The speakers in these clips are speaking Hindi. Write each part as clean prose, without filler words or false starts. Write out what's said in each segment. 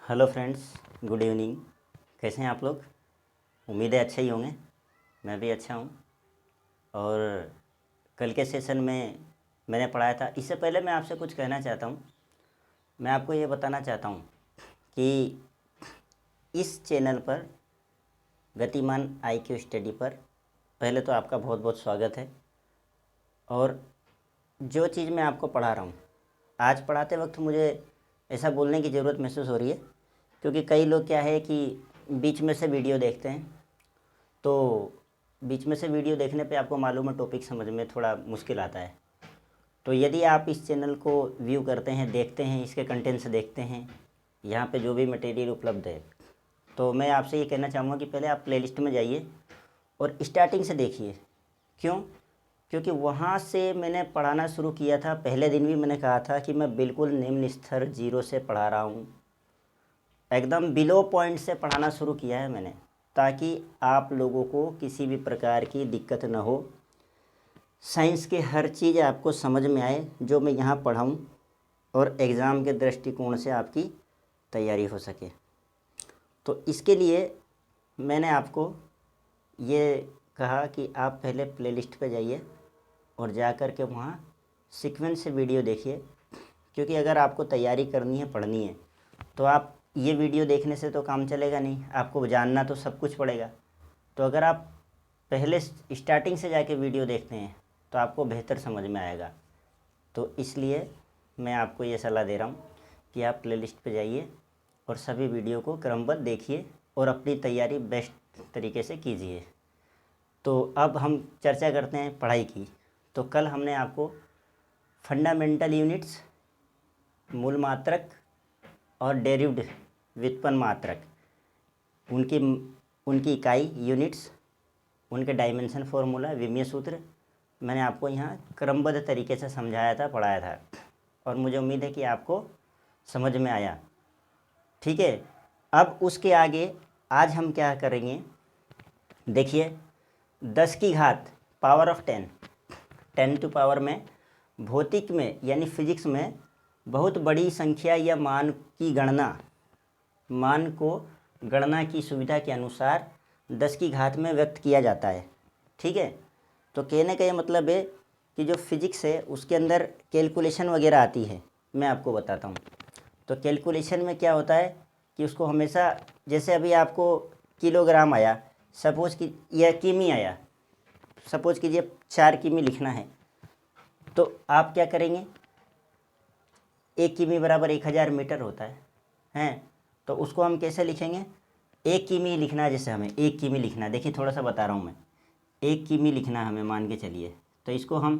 Hello friends, good evening. कैसे हैं आप लोग? उम्मीद है अच्छे ही होंगे। मैं भी अच्छा हूँ। और कल के सेशन में मैंने पढ़ाया था। इससे पहले मैं आपसे कुछ कहना चाहता हूँ। मैं आपको ये बताना चाहता हूँ कि इस चैनल पर गतिमान आईक्यू स्टडी पर पहले तो आपका बहुत बहुत स्वागत है। और जो चीज़ मैं आपको पढ़ा रहा हूँ, आज पढ़ाते वक्त मुझे ऐसा बोलने की ज़रूरत महसूस हो रही है, क्योंकि कई लोग क्या है कि बीच में से वीडियो देखते हैं। तो बीच में से वीडियो देखने पे आपको मालूम है टॉपिक समझ में थोड़ा मुश्किल आता है। तो यदि आप इस चैनल को व्यू करते हैं, देखते हैं, इसके कंटेंट्स देखते हैं, यहाँ पे जो भी मटेरियल उपलब्ध है, तो मैं आपसे ये कहना चाहूँगा कि पहले आप प्लेलिस्ट में जाइए और स्टार्टिंग से देखिए। क्यों? क्योंकि वहाँ से मैंने पढ़ाना शुरू किया था। पहले दिन भी मैंने कहा था कि मैं बिल्कुल निम्न स्तर 0 से पढ़ा रहा हूँ, एकदम बिलो पॉइंट से पढ़ाना शुरू किया है मैंने, ताकि आप लोगों को किसी भी प्रकार की दिक्कत न हो। साइंस की हर चीज़ आपको समझ में आए जो मैं यहाँ पढ़ाऊँ, और एग्ज़ाम के दृष्टिकोण से आपकी तैयारी हो सके। तो इसके लिए मैंने आपको ये कहा कि आप पहले प्लेलिस्ट पे जाइए और जा कर के वहाँ सीक्वेंस से वीडियो देखिए। क्योंकि अगर आपको तैयारी करनी है, पढ़नी है, तो आप ये वीडियो देखने से तो काम चलेगा नहीं, आपको जानना तो सब कुछ पड़ेगा। तो अगर आप पहले स्टार्टिंग से जाके वीडियो देखते हैं तो आपको बेहतर समझ में आएगा। तो इसलिए मैं आपको ये सलाह दे रहा हूँ कि आप प्लेलिस्ट पे जाइए और सभी वीडियो को क्रमबद्ध देखिए और अपनी तैयारी बेस्ट तरीके से कीजिए। तो अब हम चर्चा करते हैं पढ़ाई की। तो कल हमने आपको फंडामेंटल यूनिट्स, मूल मात्रक और डेरिव्ड व्युत्पन्न मात्रक, उनकी इकाई यूनिट्स, उनके डायमेंशन फार्मूला, विमीय सूत्र मैंने आपको यहाँ क्रमबद्ध तरीके से समझाया था, पढ़ाया था, और मुझे उम्मीद है कि आपको समझ में आया। ठीक है। अब उसके आगे आज हम क्या करेंगे, देखिए 10 की घात पावर ऑफ 10, 10 टू पावर में भौतिक में यानी फिजिक्स में बहुत बड़ी संख्या या मान को गणना की सुविधा के अनुसार 10 की घात में व्यक्त किया जाता है। ठीक है। तो कहने का ये मतलब है कि जो फिजिक्स है उसके अंदर कैलकुलेशन वगैरह आती है। मैं आपको बताता हूँ। तो कैलकुलेशन में क्या होता है कि उसको हमेशा, जैसे अभी आपको किलोग्राम आया, सपोज कि यह किमी आया, सपोज कीजिए 4 किमी लिखना है, तो आप क्या करेंगे, 1 किमी बराबर 1000 मीटर होता है हैं। तो उसको हम कैसे लिखेंगे, 1 किमी लिखना है, जैसे हमें 1 किमी लिखना है। देखिए थोड़ा सा बता रहा हूँ मैं, 1 किमी लिखना है हमें, मान के चलिए। तो इसको हम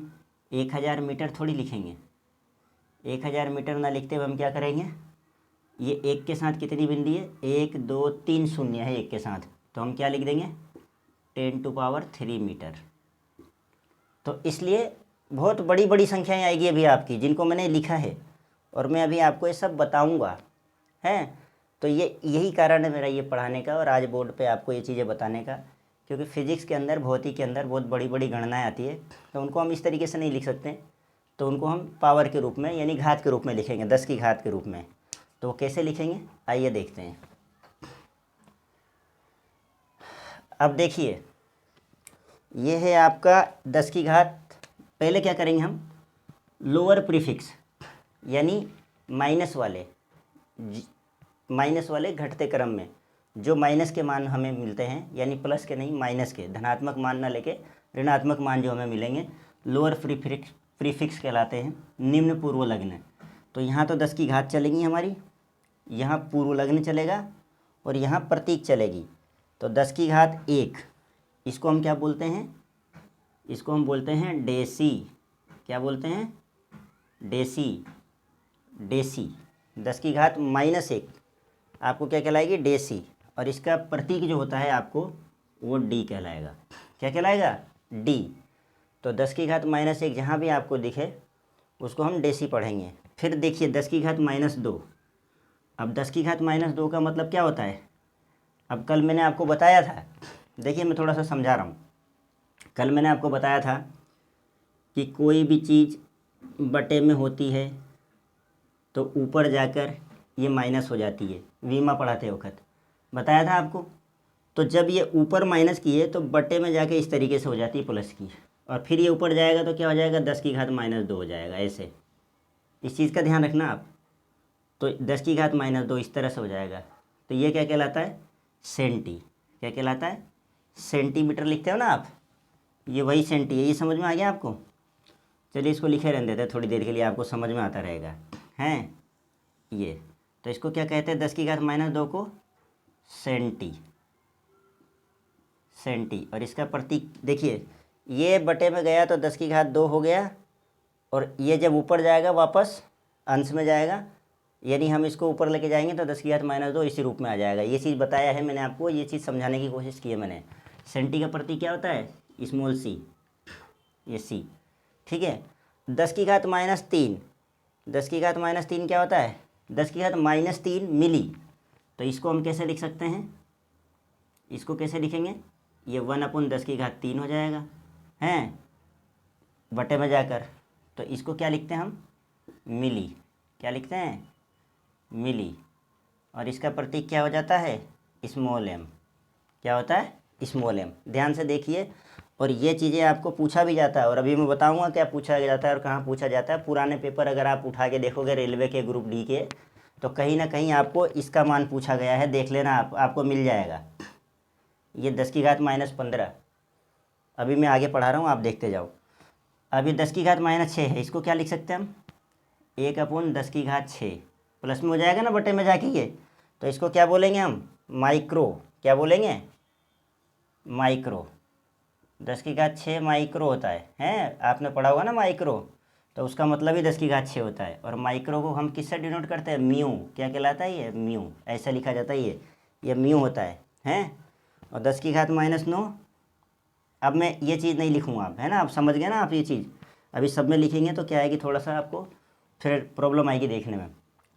1000 मीटर थोड़ी लिखेंगे। 1000 मीटर ना लिखते हुए हम क्या करेंगे, ये 1 के साथ कितनी बिंदी है, 1 2 3 शून्य है 1 के साथ, तो हम क्या लिख देंगे, 10 टू पावर 3 मीटर। तो इसलिए बहुत बड़ी बड़ी संख्याएं आएगी अभी आपकी, जिनको मैंने लिखा है, और मैं अभी आपको ये सब बताऊंगा हैं। तो ये यही कारण है मेरा ये पढ़ाने का और आज बोर्ड पे आपको ये चीज़ें बताने का, क्योंकि फिजिक्स के अंदर, भौतिक के अंदर बहुत बड़ी बड़ी गणनाएं आती है। तो उनको हम इस तरीके से नहीं लिख सकते, तो उनको हम पावर के रूप में यानी घात के रूप में लिखेंगे, 10 की घात के रूप में। तो कैसे लिखेंगे, आइए देखते हैं। अब देखिए, ये है आपका 10 की घात। पहले क्या करेंगे हम, लोअर प्रीफिक्स यानी माइनस वाले घटते क्रम में जो माइनस के मान हमें मिलते हैं, यानी प्लस के नहीं, माइनस के, धनात्मक मान ना लेके ऋणात्मक मान जो हमें मिलेंगे, लोअर प्रीफिक्स कहलाते हैं। निम्न पूर्व लग्न, तो यहाँ तो 10 की घात चलेगी हमारी, यहाँ पूर्व लग्न चलेगा और यहाँ प्रतीक चलेगी। तो 10 की घात 1, इसको हम क्या बोलते हैं, इसको हम बोलते हैं डेसी। क्या बोलते हैं, डेसी। 10 की घात -1 आपको क्या कहलाएगी, डेसी। और इसका प्रतीक जो होता है आपको, वो डी कहलाएगा। क्या कहलाएगा, डी। तो 10 की घात -1 जहाँ भी आपको दिखे उसको हम डेसी पढ़ेंगे। फिर देखिए 10 की घात -2। अब 10 की घात -2 का मतलब क्या होता है, अब कल मैंने आपको बताया था, देखिए मैं थोड़ा सा समझा रहा हूँ। कल मैंने आपको बताया था कि कोई भी चीज़ बटे में होती है तो ऊपर जाकर ये माइनस हो जाती है, वीमा पढ़ाते वक्त बताया था आपको। तो जब ये ऊपर माइनस की है तो बटे में जाके इस तरीके से हो जाती है प्लस की, और फिर ये ऊपर जाएगा तो क्या हो जाएगा, 10 की घात -2 हो जाएगा। ऐसे इस चीज़ का ध्यान रखना आप। तो 10 की घात -2 इस तरह से हो जाएगा। तो ये क्या कहलाता है, सेंटी। क्या कहलाता है, सेंटीमीटर लिखते हो ना आप, ये वही सेंटी है। ये समझ में आ गया आपको। चलिए इसको लिखे रहने देते हैं थोड़ी देर के लिए, आपको समझ में आता रहेगा। हैं ये, तो इसको क्या कहते हैं, 10 की घात -2 को सेंटी, सेंटी। और इसका प्रतीक देखिए, ये बटे में गया तो 10 की घात 2 हो गया, और ये जब ऊपर जाएगा वापस अंश में जाएगा, यानी हम इसको ऊपर लेके जाएंगे तो 10 की घात -2 इसी रूप में आ जाएगा। ये चीज़ बताया है मैंने आपको, ये चीज़ समझाने की कोशिश की है मैंने। सेंटी का प्रतीक क्या होता है, स्मॉल सी, ये सी। ठीक है। 10 की घात -3, 10 की घात -3 क्या होता है, 10 की घात -3 मिली। तो इसको हम कैसे लिख सकते हैं, इसको कैसे लिखेंगे, ये 1/10 की घात 3 हो जाएगा, हैं बटे में जाकर। तो इसको क्या लिखते हैं हम, मिली। क्या लिखते हैं, मिली। और इसका प्रतीक क्या हो जाता है, स्मॉल एम। क्या होता है, स्मॉल एम। ध्यान से देखिए। और ये चीज़ें आपको पूछा भी जाता है, और अभी मैं बताऊंगा क्या पूछा जाता है और कहाँ पूछा जाता है। पुराने पेपर अगर आप उठा के देखोगे रेलवे के ग्रुप डी के, तो कहीं ना कहीं आपको इसका मान पूछा गया है, देख लेना आप, आपको मिल जाएगा। ये 10 की घात -15, अभी मैं आगे पढ़ा रहा हूँ, आप देखते जाओ। अभी 10 की घात -6 है, इसको क्या लिख सकते हैं हम, 1/10 की घात 6 प्लस में हो जाएगा ना बटे में जाके ये। तो इसको क्या बोलेंगे हम, माइक्रो। क्या बोलेंगे, माइक्रो। 10 की घात 6 माइक्रो होता है, हैं आपने पढ़ा होगा ना माइक्रो। तो उसका मतलब ही 10 की घात 6 होता है। और माइक्रो को हम किससे डिनोट करते हैं, म्यू। क्या कहलाता है ये, म्यू। ऐसा लिखा जाता है, ये म्यू होता है, हैं। और 10 की घात -9, अब मैं ये चीज़ नहीं लिखूँगा, आप है ना, आप समझ गए ना आप ये चीज़। अभी सब में लिखेंगे तो क्या आएगी, थोड़ा सा आपको फिर प्रॉब्लम आएगी देखने में।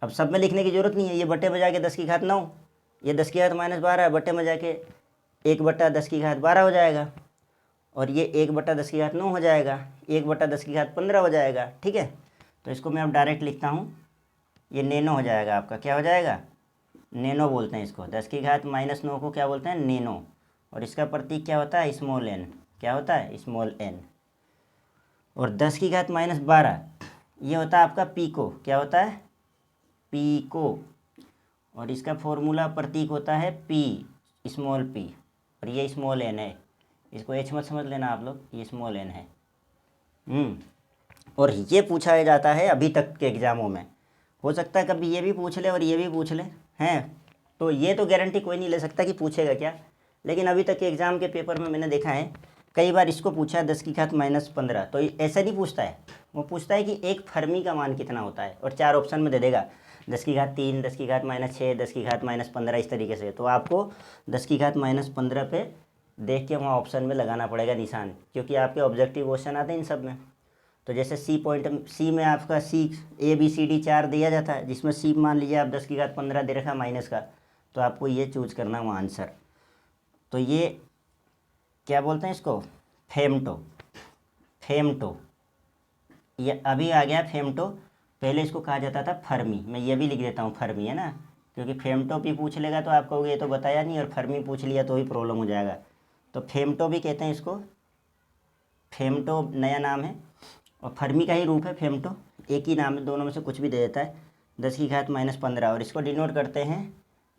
अब सब में लिखने की ज़रूरत नहीं है, ये बटे में जाके 10 की घात 9, ये 10 की घात -12 बटे में जाके 1/10 की घात 12 हो जाएगा, और ये 1/10 की घात 9 हो जाएगा, 1/10 की घात 15 हो जाएगा। ठीक है। तो इसको मैं अब डायरेक्ट लिखता हूँ, ये नैनो हो जाएगा आपका। क्या हो जाएगा, नैनो बोलते हैं इसको। 10 की घात -9 को क्या बोलते हैं, नैनो। और इसका प्रतीक क्या होता है, स्मॉल एन। क्या होता है, स्मॉल एन। और 10 की घात -12 ये होता है आपका पीको। क्या होता है, पीको। और इसका फॉर्मूला प्रतीक होता है पी, स्मॉल पी। और ये स्मॉल एन है, इसको एच मत समझ लेना आप लोग, ये स्मॉल एन है। और ये पूछा जाता है अभी तक के एग्ज़ामों में। हो सकता है कभी ये भी पूछ ले और ये भी पूछ ले, हैं। तो ये तो गारंटी कोई नहीं ले सकता कि पूछेगा क्या, लेकिन अभी तक के एग्ज़ाम के पेपर में मैंने देखा है कई बार इसको पूछा है 10 की घात -15। तो ऐसा नहीं पूछता है, वो पूछता है कि एक फर्मी का मान कितना होता है, और 4 ऑप्शन में दे देगा, 10 की घात 3, 10 की घात -6, 10 की घात -15, इस तरीके से। तो आपको 10 की घात -15 पे देख के वहाँ ऑप्शन में लगाना पड़ेगा निशान, क्योंकि आपके ऑब्जेक्टिव क्वेश्चन आते हैं इन सब में। तो जैसे सी में आपका ABCD 4 दिया जाता है, जिसमें सी मान लीजिए आप 10 की घात 15 दे रखा माइनस का, तो आपको ये चूज करना वहाँ आंसर। तो ये क्या बोलते हैं इसको, फेमटो। फेमटो ये अभी आ गया फेमटो। पहले इसको कहा जाता था फर्मी। मैं ये भी लिख देता हूँ फर्मी, है ना, क्योंकि फेमटो भी पूछ लेगा तो आप कहोगे ये तो बताया नहीं, और फर्मी पूछ लिया तो ही प्रॉब्लम हो जाएगा। तो फेमटो भी कहते हैं इसको, फेमटो नया नाम है, और फर्मी का ही रूप है फेमटो, एक ही नाम है, दोनों में से कुछ भी दे देता है। 10 की घात -15, और इसको डिनोट करते हैं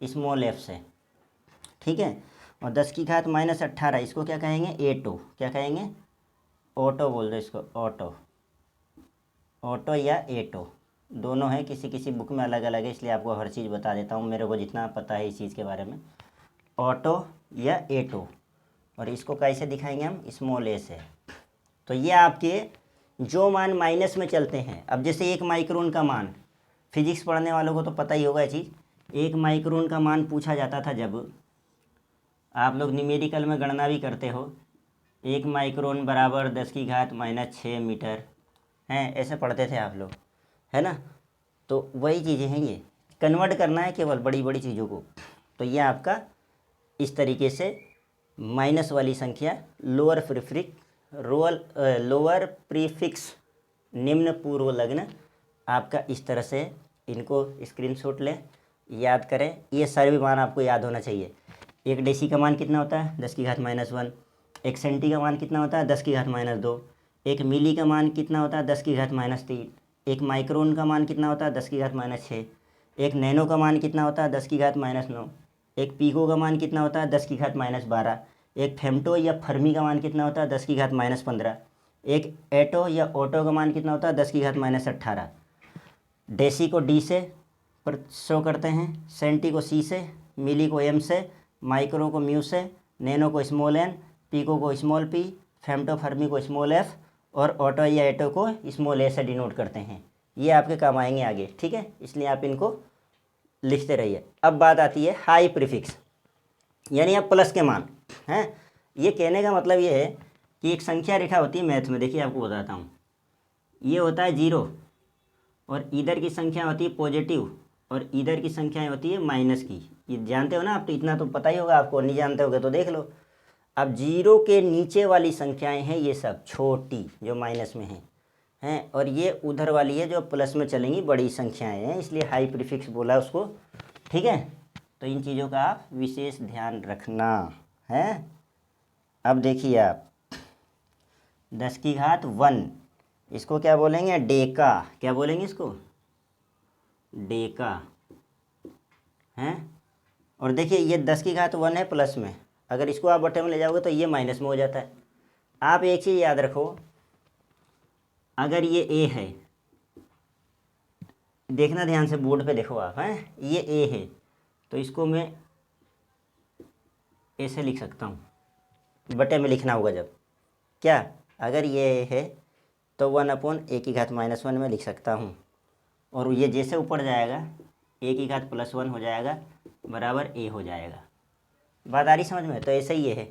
स्मॉल एफ से। ठीक है। और 10 की घात -18 इसको क्या कहेंगे, एटो। क्या कहेंगे, ऑटो बोल दो इसको, ऑटो। ऑटो या एटो दोनों है, किसी किसी बुक में अलग अलग है, इसलिए आपको हर चीज़ बता देता हूँ, मेरे को जितना पता है इस चीज़ के बारे में। ऑटो या एटो। और इसको कैसे दिखाएंगे हम, स्मॉल ए से। तो ये आपके जो मान माइनस में चलते हैं, अब जैसे 1 माइक्रोन का मान, फिजिक्स पढ़ने वालों को तो पता ही होगा ये चीज़। 1 माइक्रोन का मान पूछा जाता था, जब आप लोग न्यूमेरिकल में गणना भी करते हो, 1 माइक्रोन बराबर 10 की घात -6 मीटर, हैं, ऐसे पढ़ते थे आप लोग, है ना। तो वही चीज़ें हैं, ये कन्वर्ट करना है केवल बड़ी बड़ी चीज़ों को। तो ये आपका इस तरीके से माइनस वाली संख्या, लोअर प्रीफिक्स निम्न पूर्व लग्न, आपका इस तरह से इनको स्क्रीनशॉट लें, याद करें, ये सारे भी मान आपको याद होना चाहिए। एक डेसी का मान कितना होता है? 10 की घात -1। एक सेंटी का मान कितना होता है? 10 की घात -2। एक मिली का मान कितना होता है? 10 की घात -3। एक माइक्रोन का मान कितना होता है? 10 की घात -6। एक नैनो का मान कितना होता है? 10 की घात -9। एक पीको का मान कितना होता है? 10 की घात -12। एक फेम्टो या फर्मी का मान कितना होता है? 10 की घात -15। एक एटो या ऑटो का मान कितना होता है? 10 की घात -18। डेसी को डी से पर शो करते हैं, सेंटी को सी से, मिली को एम से, माइक्रो को म्यू से, नैनो को स्मॉल एन, पीको को स्मॉल पी, फेम्टो फर्मी को स्मॉल एफ और ऑटो या एटो को स्मॉल ए से डिनोट करते हैं। ये आपके काम आएंगे आगे, ठीक है, इसलिए आप इनको लिखते रहिए। अब बात आती है हाई प्रीफिक्स, यानी अब प्लस के मान हैं। ये कहने का मतलब ये है कि एक संख्या रेखा होती है मैथ में, देखिए आपको बताता हूँ। ये होता है 0 और इधर की संख्या होती है पॉजिटिव और इधर की संख्याएं होती है माइनस की। ये जानते हो ना आप, तो इतना तो पता ही होगा आपको, नहीं जानते होगे तो देख लो। अब 0 के नीचे वाली संख्याएं हैं ये सब छोटी जो माइनस में हैं और ये उधर वाली है जो प्लस में चलेंगी, बड़ी संख्याएं हैं, इसलिए हाई प्रीफिक्स बोला उसको, ठीक है। तो इन चीज़ों का आप विशेष ध्यान रखना है। अब देखिए आप 10 की घात 1, इसको क्या बोलेंगे? डेका। क्या बोलेंगे इसको? डेका हैं। और देखिए ये 10 की घात 1 है प्लस में, अगर इसको आप बटे में ले जाओगे तो ये माइनस में हो जाता है। आप एक चीज़ याद रखो, अगर ये ए है, देखना ध्यान से, बोर्ड पे देखो आप, हैं, ये ए है तो इसको मैं ऐसे लिख सकता हूँ, बटे में लिखना होगा जब, क्या, अगर ये है तो 1/a की घात -1 में लिख सकता हूँ, और ये जैसे ऊपर जाएगा a की घात +1 हो जाएगा बराबर a हो जाएगा। बात आ रही समझ में? तो ऐसे ही ये है,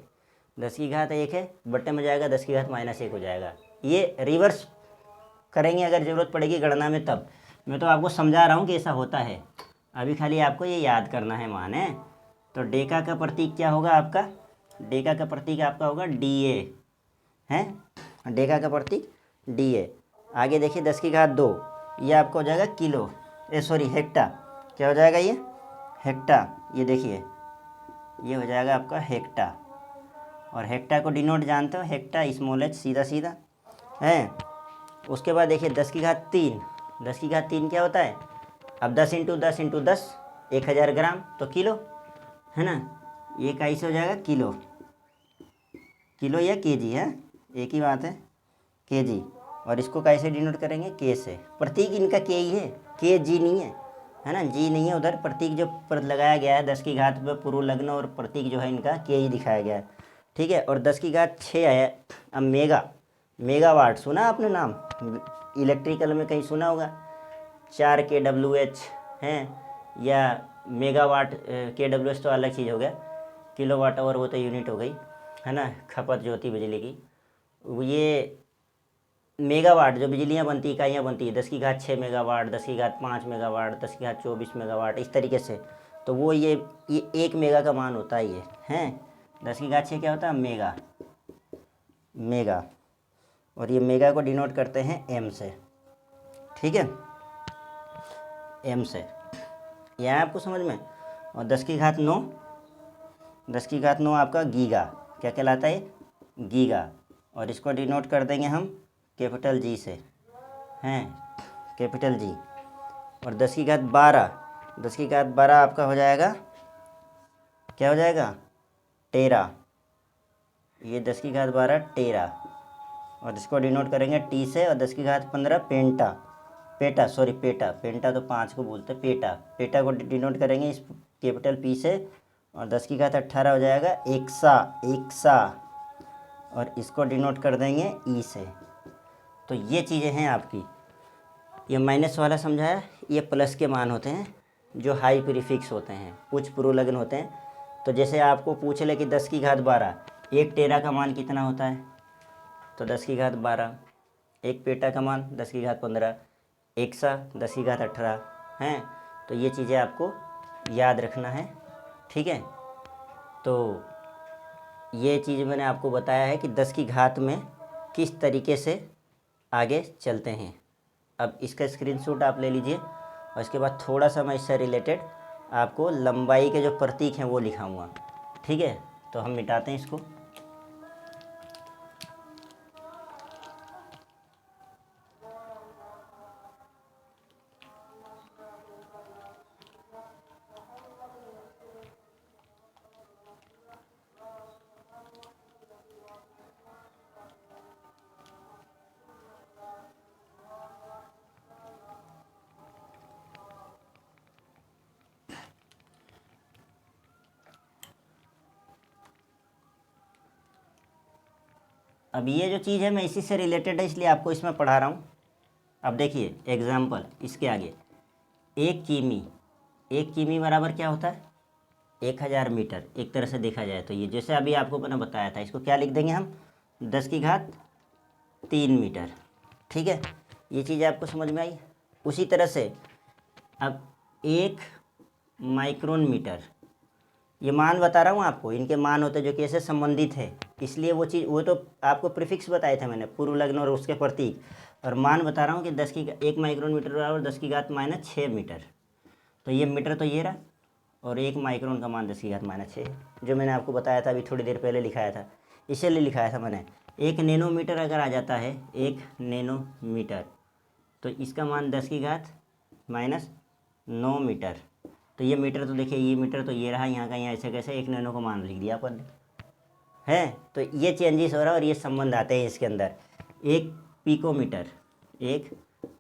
10 की घात 1 है, बट्टे में जाएगा 10 की घात -1 हो जाएगा। ये रिवर्स करेंगे अगर ज़रूरत पड़ेगी गणना में तब। मैं तो आपको समझा रहा हूँ कि ऐसा होता है, अभी खाली आपको ये याद करना है मान है। तो डेका का प्रतीक क्या होगा आपका? डेका का प्रतीक आपका होगा DA हैं, डेका का प्रतीक DA। आगे देखिए 10 की घात 2, ये आपका हो जाएगा किलो, सॉरी हेक्टा। क्या हो जाएगा ये? हेक्टा। ये देखिए ये हो जाएगा आपका हेक्टा, और हेक्टा को डिनोट जानते हो, हेक्टा स्मॉल h, सीधा सीधा हैं। उसके बाद देखिए 10 की घात 3, 10 की घात 3 क्या होता है? अब 10 × 10 × 10 1000 ग्राम तो किलो है ना, ये कैसे हो जाएगा? किलो, किलो या केजी है, एक ही बात है, केजी। और इसको कैसे डिनोट करेंगे? के से। प्रतीक इनका के ही है, के जी नहीं है ना, जी नहीं है उधर। प्रतीक जो लगाया गया है 10 की घात पे पूर्व लग्न, और प्रतीक जो है इनका के ही दिखाया गया है, ठीक है। और 10 की घात 6 है। अब मेगावाट सुना आपने नाम, इलेक्ट्रिकल में कहीं सुना होगा, 4 kWh हैं, या मेगावाट, kWh तो अलग चीज़ हो गया, किलोवाट आवर वो तो यूनिट हो गई है ना, खपत जो होती बिजली की। ये मेगावाट जो बिजलियाँ बनती, इकाइयाँ बनती है, 10 की घात 6 मेगावाट, 10 की घात 5 मेगावाट, 10 की घात 24 मेगावाट, इस तरीके से। तो वो ये 1 मेगा का मान होता है ये हैं। 10 की घात 6 क्या होता है? मेगा, और ये मेगा को डिनोट करते हैं एम से, ठीक है, एम से, यह आपको समझ में। और 10 की घात 9, 10 की घात 9 आपका गीगा, क्या कहलाता है? गीगा, और इसको डिनोट कर देंगे हम कैपिटल जी से हैं, कैपिटल जी। और 10 की घात 12, 10 की घात 12 आपका हो जाएगा, क्या हो जाएगा? टेरा, ये 10 की घात 12 टेरा, और इसको डिनोट करेंगे टी से। और 10 की घात 15 पेटा, पेंटा तो 5 को बोलते हैं, पेटा को डिनोट करेंगे इस कैपिटल पी से। और 10 की घात 18 हो जाएगा एक्सा, और इसको डिनोट कर देंगे ई से। तो ये चीज़ें हैं आपकी, ये माइनस वाला समझाया, ये प्लस के मान होते हैं जो हाई प्रीफिक्स होते हैं, उच्च पूर्वलग्न होते हैं। तो जैसे आपको पूछ ले कि 10 की घात 12, एक टेरा का मान कितना होता है? तो 10 की घात 12, एक पेटा का मान 10 की घात 15, एक्सा 10 की घात 18 हैं। तो ये चीज़ें आपको याद रखना है, ठीक है। तो ये चीज़ मैंने आपको बताया है कि 10 की घात में किस तरीके से आगे चलते हैं। अब इसका स्क्रीनशॉट आप ले लीजिए और इसके बाद थोड़ा सा मैं इससे रिलेटेड आपको लंबाई के जो प्रतीक हैं वो लिखाऊंगा। ठीक है, तो हम मिटाते हैं इसको। अब ये जो चीज़ है मैं इसी से रिलेटेड है इसलिए आपको इसमें पढ़ा रहा हूँ। अब देखिए एग्जाम्पल इसके आगे, 1 किमी बराबर क्या होता है? 1000 मीटर। एक तरह से देखा जाए तो ये जैसे अभी आपको मैंने बताया था, इसको क्या लिख देंगे हम? 10⁻³ मीटर। ठीक है, ये चीज़ आपको समझ में आई। उसी तरह से अब 1 माइक्रोन मीटर, ये मान बता रहा हूँ आपको, इनके मान होते जो कि ऐसे संबंधित है, इसलिए वो चीज़ वो तो आपको प्रीफिक्स बताए थे मैंने, पूर्व लग्न और उसके प्रतीक, और मान बता रहा हूँ कि 1 माइक्रोन मीटर बराबर 10⁻⁻⁶मीटर। तो ये मीटर तो ये रहा, और 1 माइक्रोन का मान 10⁻⁻⁶ है, जो मैंने आपको बताया था अभी थोड़ी देर पहले लिखाया था, इसीलिए लिखाया था मैंने। 1 नैनोमीटर अगर आ जाता है, 1 नैनोमीटर, तो इसका मान 10⁻⁹मीटर। तो ये मीटर तो देखिए, ये मीटर तो ये रहा, यहाँ का यहाँ ऐसे कैसे 1 नैनो का मान लिख दिया अपन ने, है। तो ये चेंजेस हो रहा है और ये संबंध आते हैं इसके अंदर। 1 पिकोमीटर, 1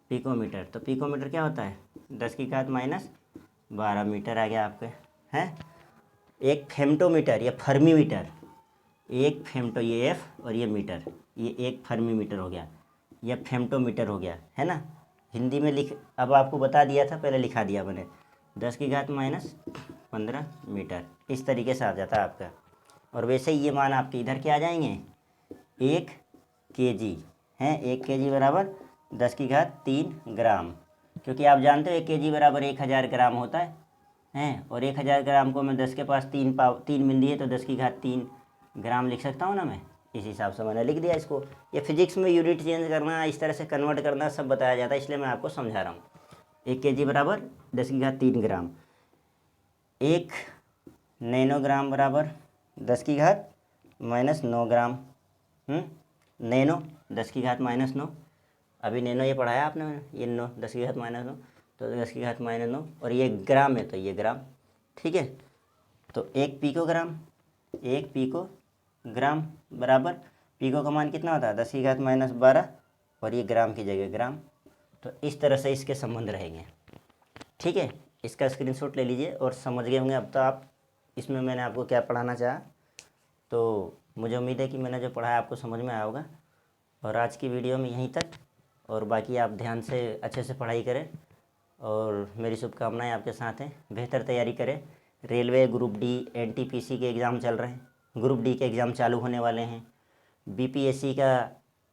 पिकोमीटर, तो पिकोमीटर क्या होता है? 10⁻⁻12 मीटर आ गया आपके, हैं। 1 फेम्टोमीटर या फर्मीमीटर, 1 फेम्टो, ये एफ और ये मीटर, ये 1 फर्मीमीटर हो गया, ये फेम्टोमीटर हो गया, है ना। हिंदी में लिख, अब आपको बता दिया था, पहले लिखा दिया मैंने, 10⁻⁻15 मीटर, इस तरीके से आ जाता है आपका। और वैसे ही ये मान आपके इधर क्या आ जाएंगे? 1 kg हैं, 1 kg बराबर 10⁻³ ग्राम, क्योंकि आप जानते हो 1 kg बराबर 1000 ग्राम होता है, हैं। और 1000 ग्राम को मैं 10 के पास 3 बिंदी है तो 10⁻³ ग्राम लिख सकता हूँ ना मैं, इस हिसाब से मैंने लिख दिया इसको। ये फिजिक्स में यूनिट चेंज करना, इस तरह से कन्वर्ट करना सब बताया जाता है, इसलिए मैं आपको समझा रहा हूँ। 1 kg बराबर 10⁻³ ग्राम, 1 नैनोग्राम बराबर 10⁻⁻⁹ ग्राम, नैनो 10⁻⁻⁹, अभी नैनो ये पढ़ाया आपने, ये 10⁻⁻⁹, तो 10⁻⁻⁹, और ये ग्राम है तो ये ग्राम। ठीक है, तो 1 पिकोग्राम बराबर, पिको का मान कितना होता है? 10⁻⁻12, और ये ग्राम की जगह ग्राम। तो इस तरह से इसके संबंध रहेंगे। ठीक है, इसका स्क्रीनशॉट ले लीजिए और समझ गए होंगे अब तो आप, इसमें मैंने आपको क्या पढ़ाना चाहा। तो मुझे उम्मीद है कि मैंने जो पढ़ाया आपको समझ में आया होगा। और आज की वीडियो में यहीं तक, और बाकी आप ध्यान से अच्छे से पढ़ाई करें, और मेरी शुभकामनाएं आपके साथ हैं। बेहतर तैयारी करें। रेलवे, ग्रुप डी, एनटीपीसी के एग्ज़ाम चल रहे हैं, ग्रुप डी के एग्ज़ाम चालू होने वाले हैं, बीपीएससी का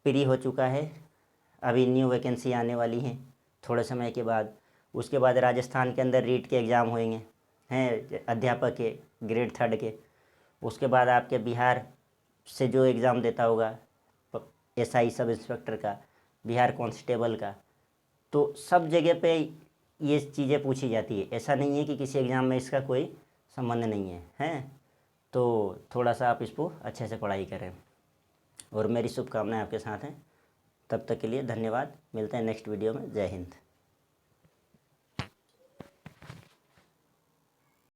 प्री हो चुका है, अभी न्यू वैकेंसी आने वाली हैं थोड़े समय के बाद। उसके बाद राजस्थान के अंदर रीट के एग्ज़ाम होंगे, हैं, अध्यापक के ग्रेड 3 के। उसके बाद आपके बिहार से जो एग्ज़ाम देता होगा, एसआई सब इंस्पेक्टर का, बिहार कांस्टेबल का, तो सब जगह पे ये चीज़ें पूछी जाती है। ऐसा नहीं है कि किसी एग्ज़ाम में इसका कोई संबंध नहीं है, हैं। तो थोड़ा सा आप इसको अच्छे से पढ़ाई करें, और मेरी शुभकामनाएं आपके साथ हैं। तब तक के लिए धन्यवाद। मिलते हैं नेक्स्ट वीडियो में। जय हिंद।